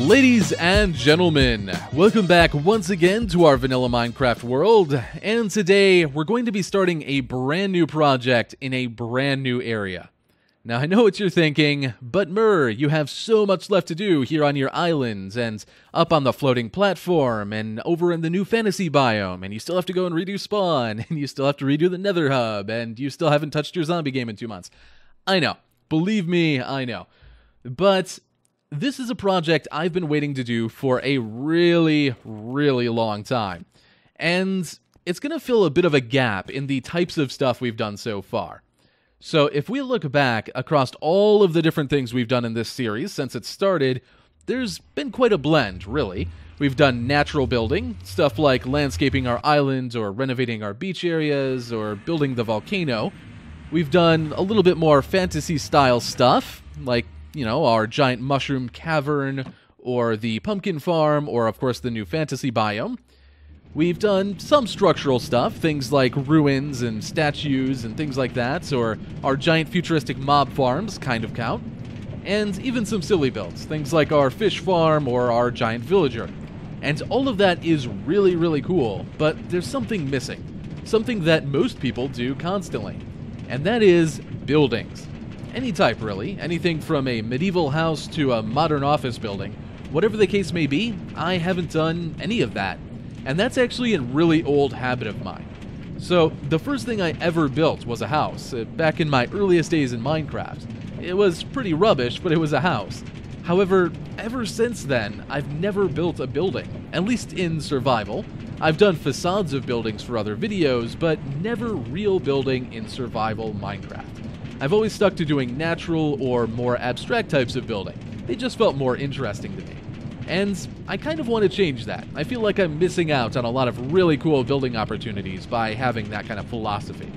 Ladies and gentlemen, welcome back once again to our vanilla Minecraft world, and today we're going to be starting a brand new project in a brand new area. Now I know what you're thinking, but Mur, you have so much left to do here on your island, and up on the floating platform, and over in the new fantasy biome, and you still have to go and redo spawn, and you still have to redo the nether hub, and you still haven't touched your zombie game in 2 months. I know. Believe me, I know. But this is a project I've been waiting to do for a really, really long time. And it's going to fill a bit of a gap in the types of stuff we've done so far. So if we look back across all of the different things we've done in this series since it started, there's been quite a blend, really. We've done natural building, stuff like landscaping our island or renovating our beach areas or building the volcano. We've done a little bit more fantasy-style stuff, like, you know, our giant mushroom cavern, or the pumpkin farm, or of course the new fantasy biome. We've done some structural stuff, things like ruins and statues and things like that, or our giant futuristic mob farms kind of count. And even some silly builds, things like our fish farm or our giant villager. And all of that is really, really cool, but there's something missing. Something that most people do constantly. And that is buildings. Any type, really. Anything from a medieval house to a modern office building. Whatever the case may be, I haven't done any of that. And that's actually a really old habit of mine. So, the first thing I ever built was a house, back in my earliest days in Minecraft. It was pretty rubbish, but it was a house. However, ever since then, I've never built a building, at least in survival. I've done facades of buildings for other videos, but never real building in survival Minecraft. I've always stuck to doing natural or more abstract types of building. They just felt more interesting to me. And I kind of want to change that. I feel like I'm missing out on a lot of really cool building opportunities by having that kind of philosophy.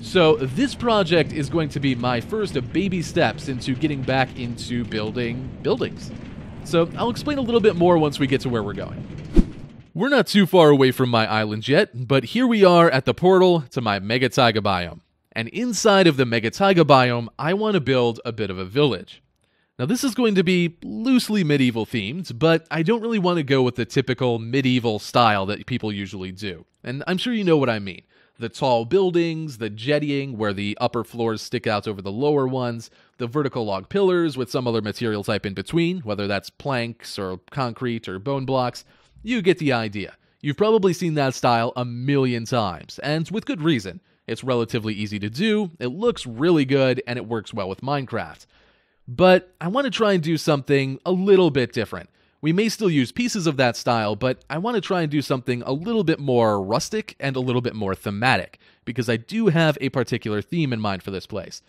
So this project is going to be my first baby steps into getting back into building buildings. So I'll explain a little bit more once we get to where we're going. We're not too far away from my island yet, but here we are at the portal to my mega taiga biome. And inside of the mega taiga biome, I want to build a bit of a village. Now this is going to be loosely medieval themed, but I don't really want to go with the typical medieval style that people usually do. And I'm sure you know what I mean. The tall buildings, the jettying where the upper floors stick out over the lower ones, the vertical log pillars with some other material type in between, whether that's planks or concrete or bone blocks. You get the idea. You've probably seen that style a million times, and with good reason. It's relatively easy to do, it looks really good, and it works well with Minecraft. But I want to try and do something a little bit different. We may still use pieces of that style, but I want to try and do something a little bit more rustic and a little bit more thematic, because I do have a particular theme in mind for this place.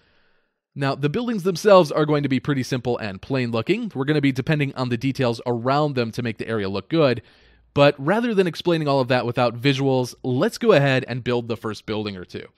Now, the buildings themselves are going to be pretty simple and plain looking. We're going to be depending on the details around them to make the area look good. But rather than explaining all of that without visuals, let's go ahead and build the first building or two.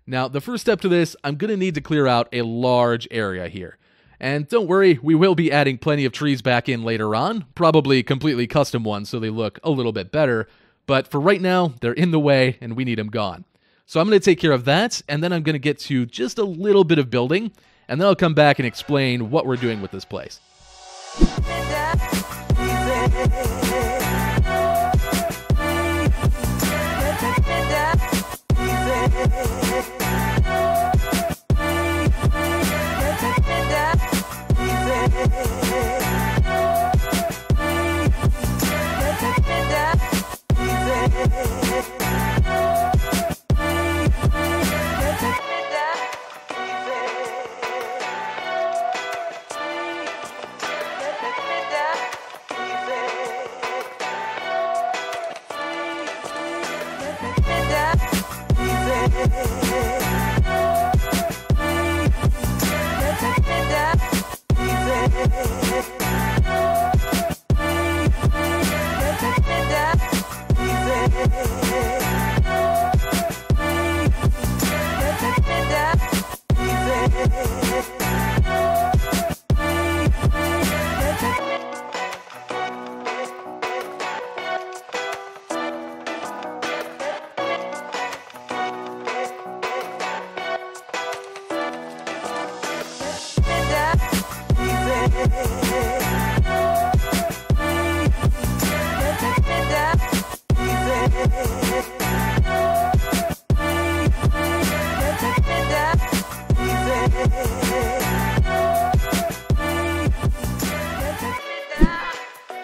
Now, the first step to this, I'm going to need to clear out a large area here. And don't worry, we will be adding plenty of trees back in later on, probably completely custom ones so they look a little bit better. But for right now, they're in the way and we need them gone. So I'm going to take care of that, and then I'm going to get to just a little bit of building, and then I'll come back and explain what we're doing with this place.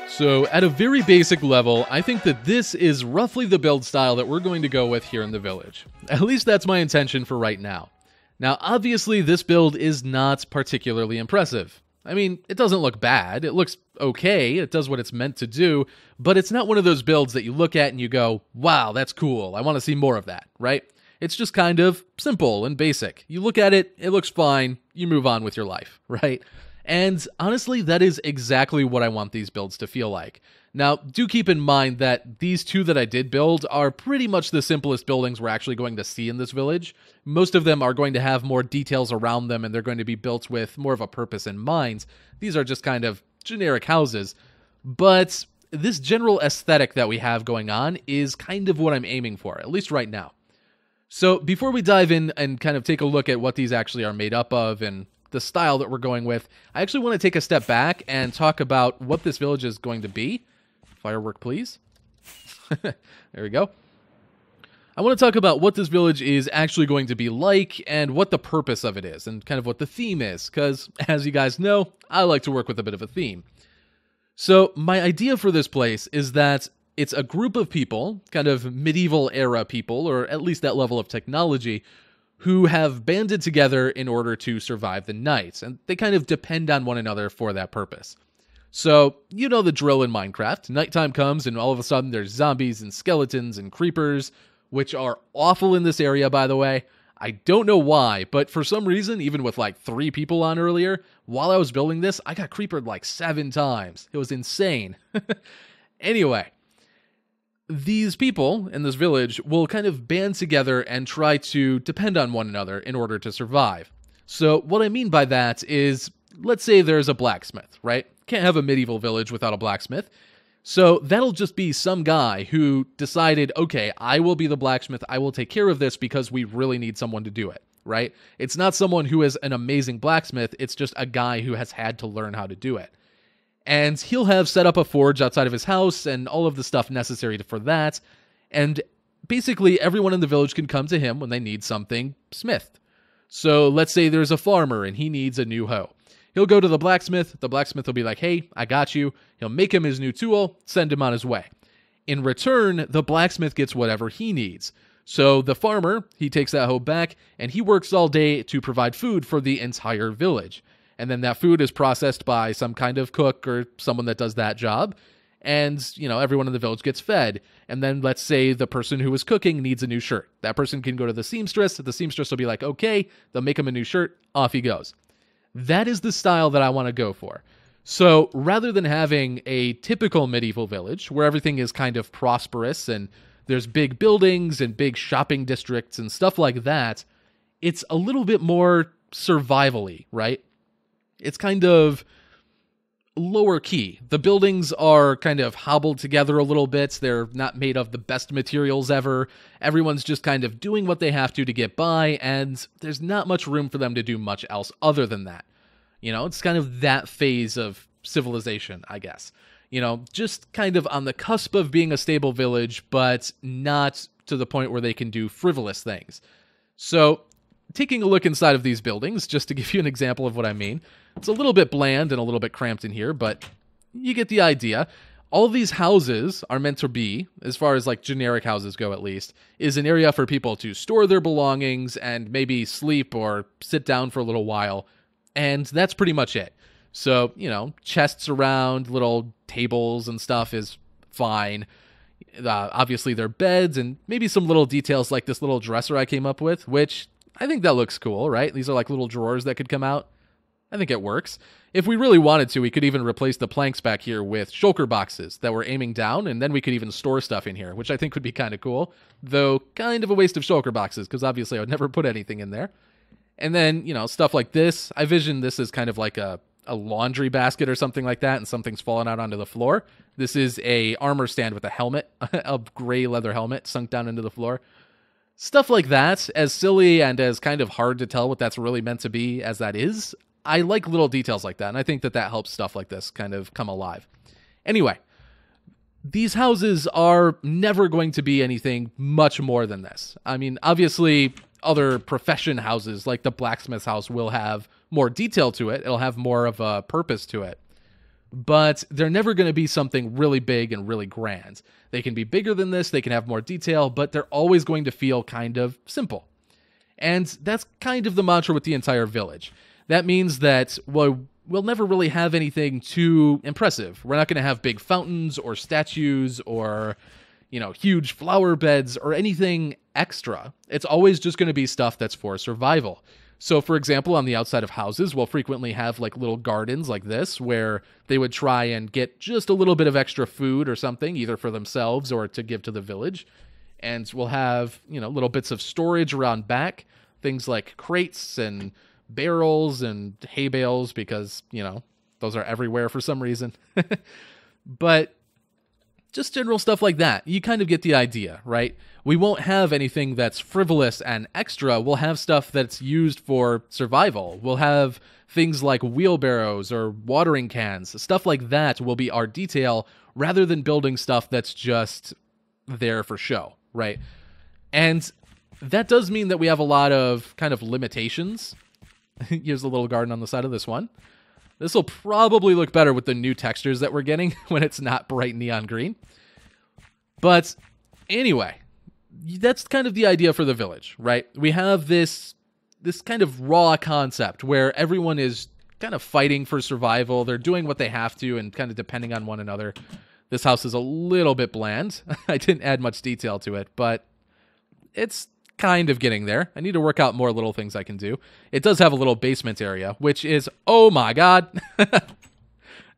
So at a very basic level, I think that this is roughly the build style that we're going to go with here in the village. At least that's my intention for right now. Now, obviously, this build is not particularly impressive. I mean, it doesn't look bad. It looks okay. It does what it's meant to do, but it's not one of those builds that you look at and you go, wow, that's cool. I want to see more of that, right? It's just kind of simple and basic. You look at it, it looks fine. You move on with your life, right? And honestly, that is exactly what I want these builds to feel like. Now, do keep in mind that these two that I did build are pretty much the simplest buildings we're actually going to see in this village. Most of them are going to have more details around them, and they're going to be built with more of a purpose in mind. These are just kind of generic houses. But this general aesthetic that we have going on is kind of what I'm aiming for, at least right now. So before we dive in and kind of take a look at what these actually are made up of and the style that we're going with, I actually want to take a step back and talk about what this village is going to be. Firework, please. There we go. I want to talk about what this village is actually going to be like and what the purpose of it is and kind of what the theme is, because as you guys know, I like to work with a bit of a theme. So my idea for this place is that it's a group of people, kind of medieval era people, or at least that level of technology, who have banded together in order to survive the night, and they kind of depend on one another for that purpose. So, you know the drill in Minecraft. Nighttime comes, and all of a sudden there's zombies and skeletons and creepers, which are awful in this area, by the way. I don't know why, but for some reason, even with like 3 people on earlier, while I was building this, I got creepered like 7 times. It was insane. Anyway, these people in this village will kind of band together and try to depend on one another in order to survive. So what I mean by that is, let's say there's a blacksmith, right? Can't have a medieval village without a blacksmith. So that'll just be some guy who decided, okay, I will be the blacksmith. I will take care of this because we really need someone to do it, right? It's not someone who is an amazing blacksmith. It's just a guy who has had to learn how to do it. And he'll have set up a forge outside of his house and all of the stuff necessary for that. And basically everyone in the village can come to him when they need something smithed. So let's say there's a farmer and he needs a new hoe. He'll go to the blacksmith will be like, hey, I got you. He'll make him his new tool, send him on his way. In return, the blacksmith gets whatever he needs. So the farmer, he takes that hoe back and he works all day to provide food for the entire village. And then that food is processed by some kind of cook or someone that does that job. And, you know, everyone in the village gets fed. And then let's say the person who is cooking needs a new shirt. That person can go to the seamstress. The seamstress will be like, okay, they'll make him a new shirt. Off he goes. That is the style that I want to go for. So rather than having a typical medieval village where everything is kind of prosperous and there's big buildings and big shopping districts and stuff like that, it's a little bit more survival-y, right? It's kind of lower key. The buildings are kind of hobbled together a little bit. They're not made of the best materials ever. Everyone's just kind of doing what they have to get by, and there's not much room for them to do much else other than that. You know, it's kind of that phase of civilization, I guess. You know, just kind of on the cusp of being a stable village, but not to the point where they can do frivolous things. So, taking a look inside of these buildings, just to give you an example of what I mean, it's a little bit bland and a little bit cramped in here, but you get the idea. All of these houses are meant to be, as far as like generic houses go at least, is an area for people to store their belongings and maybe sleep or sit down for a little while, and that's pretty much it. So, you know, chests around, little tables and stuff is fine. Obviously, they're beds and maybe some little details like this little dresser I came up with, which I think that looks cool, right? These are like little drawers that could come out. I think it works. If we really wanted to, we could even replace the planks back here with shulker boxes that were aiming down, and then we could even store stuff in here, which I think would be kind of cool, though kind of a waste of shulker boxes, because obviously I would never put anything in there. And then, you know, stuff like this. I vision this as kind of like a laundry basket or something like that, and something's fallen out onto the floor. This is a armor stand with a helmet, a gray leather helmet sunk down into the floor. Stuff like that, as silly and as kind of hard to tell what that's really meant to be as that is, I like little details like that, and I think that that helps stuff like this kind of come alive. Anyway, these houses are never going to be anything much more than this. I mean, obviously, other profession houses, like the blacksmith's house, will have more detail to it. It'll have more of a purpose to it. But they're never going to be something really big and really grand. They can be bigger than this, they can have more detail, but they're always going to feel kind of simple. And that's kind of the mantra with the entire village. That means that we'll never really have anything too impressive. We're not going to have big fountains or statues or, huge flower beds or anything extra. It's always just going to be stuff that's for survival. So, for example, on the outside of houses, we'll frequently have like little gardens like this where they would try and get just a little bit of extra food or something, either for themselves or to give to the village. And we'll have, little bits of storage around back, things like crates and barrels and hay bales because, those are everywhere for some reason. But just general stuff like that. You kind of get the idea, right? We won't have anything that's frivolous and extra. We'll have stuff that's used for survival. We'll have things like wheelbarrows or watering cans. Stuff like that will be our detail rather than building stuff that's just there for show, right? And that does mean that we have a lot of kind of limitations. Here's a little garden on the side of this one. This will probably look better with the new textures that we're getting when it's not bright neon green. But anyway, that's kind of the idea for the village, right? We have this kind of raw concept where everyone is kind of fighting for survival. They're doing what they have to and kind of depending on one another. This house is a little bit bland. I didn't add much detail to it, but it's kind of getting there. I need to work out more little things I can do. It does have a little basement area, which is, oh my god.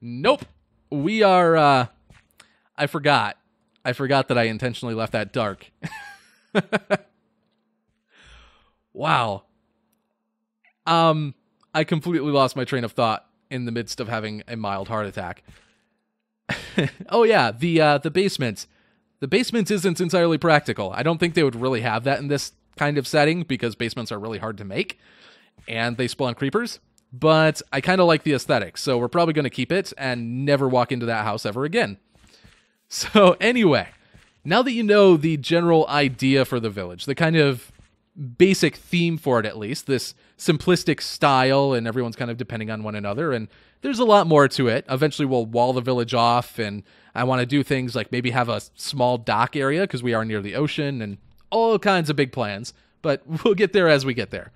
Nope. We are, I forgot that I intentionally left that dark. Wow. I completely lost my train of thought in the midst of having a mild heart attack. Oh yeah, the basement. The basement isn't entirely practical. I don't think they would really have that in this kind of setting because basements are really hard to make and they spawn creepers. But I kind of like the aesthetic, so we're probably going to keep it and never walk into that house ever again. So anyway, now that you know the general idea for the village, the kind of basic theme for it at least, this simplistic style and everyone's kind of depending on one another, and there's a lot more to it. Eventually we'll wall the village off, and I want to do things like maybe have a small dock area because we are near the ocean and all kinds of big plans, but we'll get there as we get there.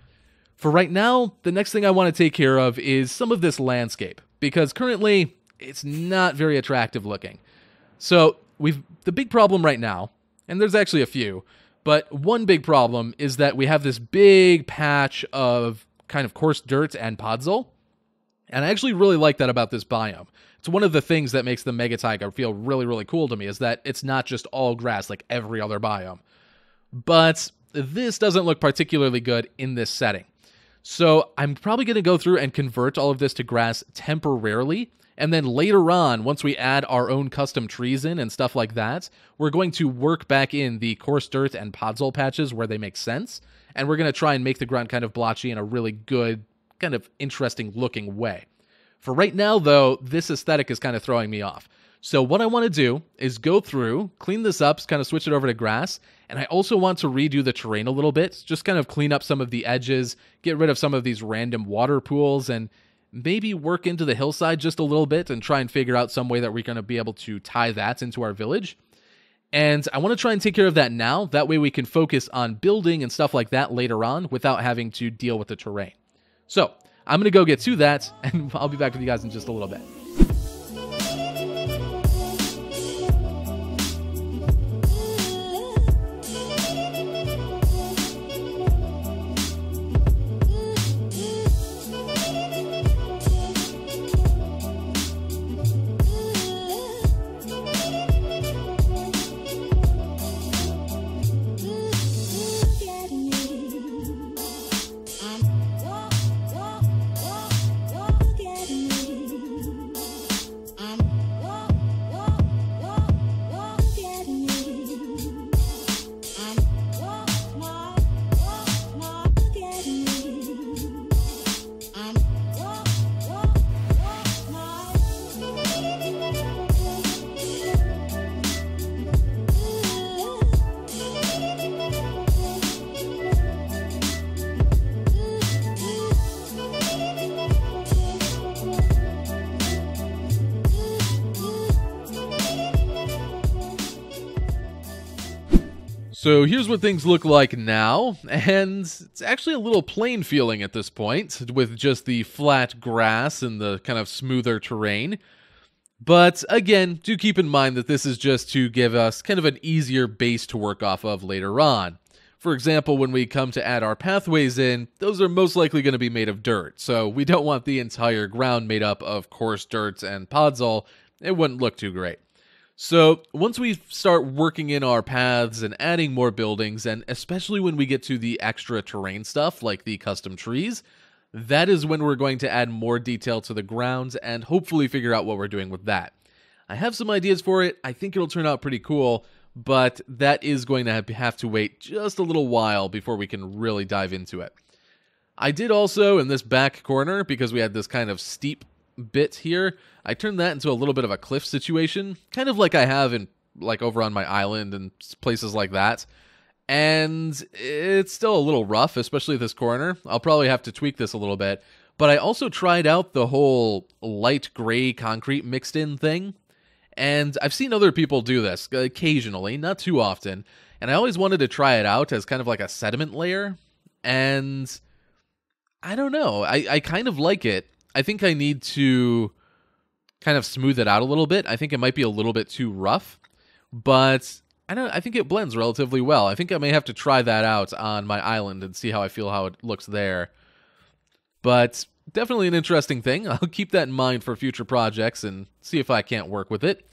For right now, the next thing I want to take care of is some of this landscape because currently it's not very attractive looking. So the big problem right now, and there's actually a few, but one big problem is that we have this big patch of kind of coarse dirt and podzol. And I actually really like that about this biome. It's one of the things that makes the mega taiga feel really, really cool to me is that it's not just all grass like every other biome. But this doesn't look particularly good in this setting. So I'm probably going to go through and convert all of this to grass temporarily. And then later on, once we add our own custom trees in and stuff like that, we're going to work back in the coarse dirt and podzol patches where they make sense. And we're going to try and make the ground kind of blotchy in a really good, kind of interesting looking way. For right now, though, this aesthetic is kind of throwing me off. So what I want to do is go through, clean this up, kind of switch it over to grass, and I also want to redo the terrain a little bit, just kind of clean up some of the edges, get rid of some of these random water pools, and maybe work into the hillside just a little bit and try and figure out some way that we're going to be able to tie that into our village. And I want to try and take care of that now. That way we can focus on building and stuff like that later on without having to deal with the terrain. So I'm going to go get to that, and I'll be back with you guys in just a little bit. So here's what things look like now, and it's actually a little plain feeling at this point, with just the flat grass and the kind of smoother terrain. But again, do keep in mind that this is just to give us kind of an easier base to work off of later on. For example, when we come to add our pathways in, those are most likely going to be made of dirt, so we don't want the entire ground made up of coarse dirt and podzol. It wouldn't look too great. So once we start working in our paths and adding more buildings, and especially when we get to the extra terrain stuff like the custom trees, that is when we're going to add more detail to the ground and hopefully figure out what we're doing with that. I have some ideas for it. I think it'll turn out pretty cool, but that is going to have to wait just a little while before we can really dive into it. I did also, in this back corner, because we had this kind of steep bit here, I turned that into a little bit of a cliff situation, kind of like I have in like over on my island and places like that. And it's still a little rough, especially this corner. I'll probably have to tweak this a little bit. But I also tried out the whole light gray concrete mixed in thing. And I've seen other people do this occasionally, not too often. And I always wanted to try it out as kind of like a sediment layer. And I don't know. I kind of like it. I think I need to kind of smooth it out a little bit. I think it might be a little bit too rough. But I think it blends relatively well. I think I may have to try that out on my island and see how I feel how it looks there. But definitely an interesting thing. I'll keep that in mind for future projects and see if I can't work with it.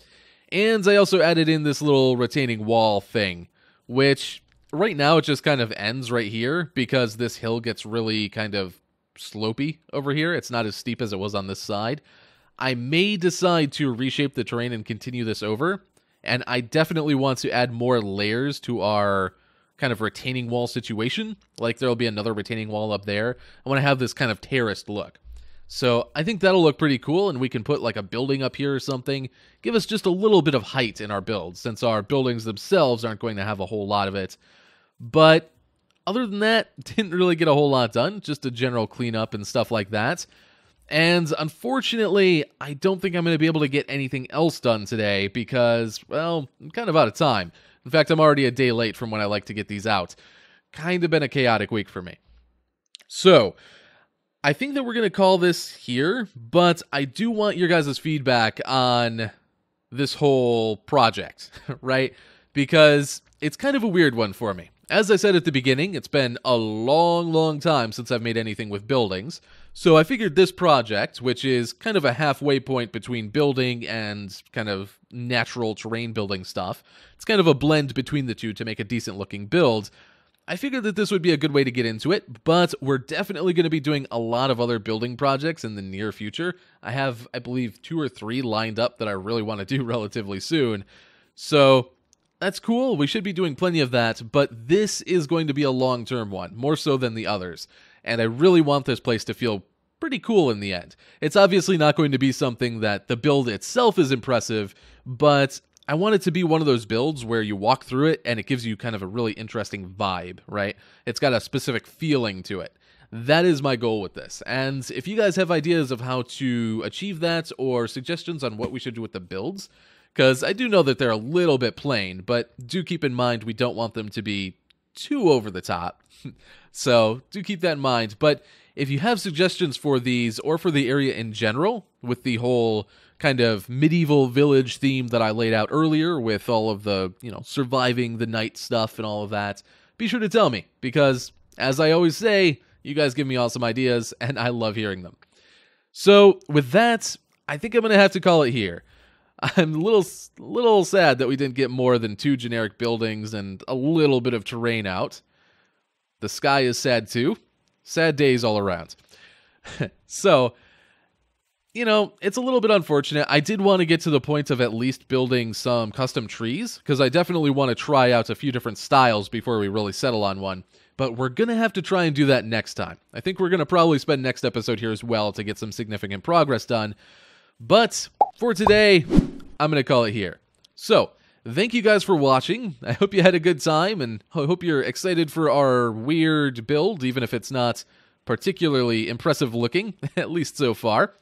And I also added in this little retaining wall thing, which right now it just kind of ends right here because this hill gets really kind of slopey over here. It's not as steep as it was on this side. I may decide to reshape the terrain and continue this over. And I definitely want to add more layers to our kind of retaining wall situation. Like there'll be another retaining wall up there. I want to have this kind of terraced look. So I think that'll look pretty cool, and we can put like a building up here or something. Give us just a little bit of height in our build, since our buildings themselves aren't going to have a whole lot of it. But other than that, didn't really get a whole lot done. Just a general cleanup and stuff like that. And unfortunately, I don't think I'm going to be able to get anything else done today because, well, I'm kind of out of time. In fact, I'm already a day late from when I like to get these out. Kind of been a chaotic week for me. So, I think that we're going to call this here, but I do want your guys' feedback on this whole project, right? Because it's kind of a weird one for me. As I said at the beginning, it's been a long time since I've made anything with buildings. So I figured this project, which is kind of a halfway point between building and kind of natural terrain building stuff, it's kind of a blend between the two to make a decent looking build. I figured that this would be a good way to get into it, but we're definitely going to be doing a lot of other building projects in the near future. I have, I believe, 2 or 3 lined up that I really want to do relatively soon. So that's cool. We should be doing plenty of that, but this is going to be a long-term one, more so than the others. And I really want this place to feel pretty cool in the end. It's obviously not going to be something that the build itself is impressive, but I want it to be one of those builds where you walk through it and it gives you kind of a really interesting vibe, right? It's got a specific feeling to it. That is my goal with this. And if you guys have ideas of how to achieve that or suggestions on what we should do with the builds, because I do know that they're a little bit plain, but do keep in mind we don't want them to be too over the top. So do keep that in mind. But if you have suggestions for these or for the area in general, with the whole kind of medieval village theme that I laid out earlier with all of the, surviving the night stuff and all of that, be sure to tell me because, as I always say, you guys give me awesome ideas and I love hearing them. So with that, I think I'm going to have to call it here. I'm a little sad that we didn't get more than 2 generic buildings and a little bit of terrain out. The sky is sad too. Sad days all around. So, it's a little bit unfortunate. I did want to get to the point of at least building some custom trees, because I definitely want to try out a few different styles before we really settle on one. But we're going to have to try and do that next time. I think we're going to probably spend next episode here as well to get some significant progress done. But for today, I'm going to call it here. So, thank you guys for watching. I hope you had a good time, and I hope you're excited for our weird build, even if it's not particularly impressive looking, at least so far.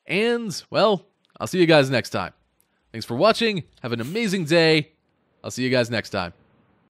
And, well, I'll see you guys next time. Thanks for watching. Have an amazing day. I'll see you guys next time.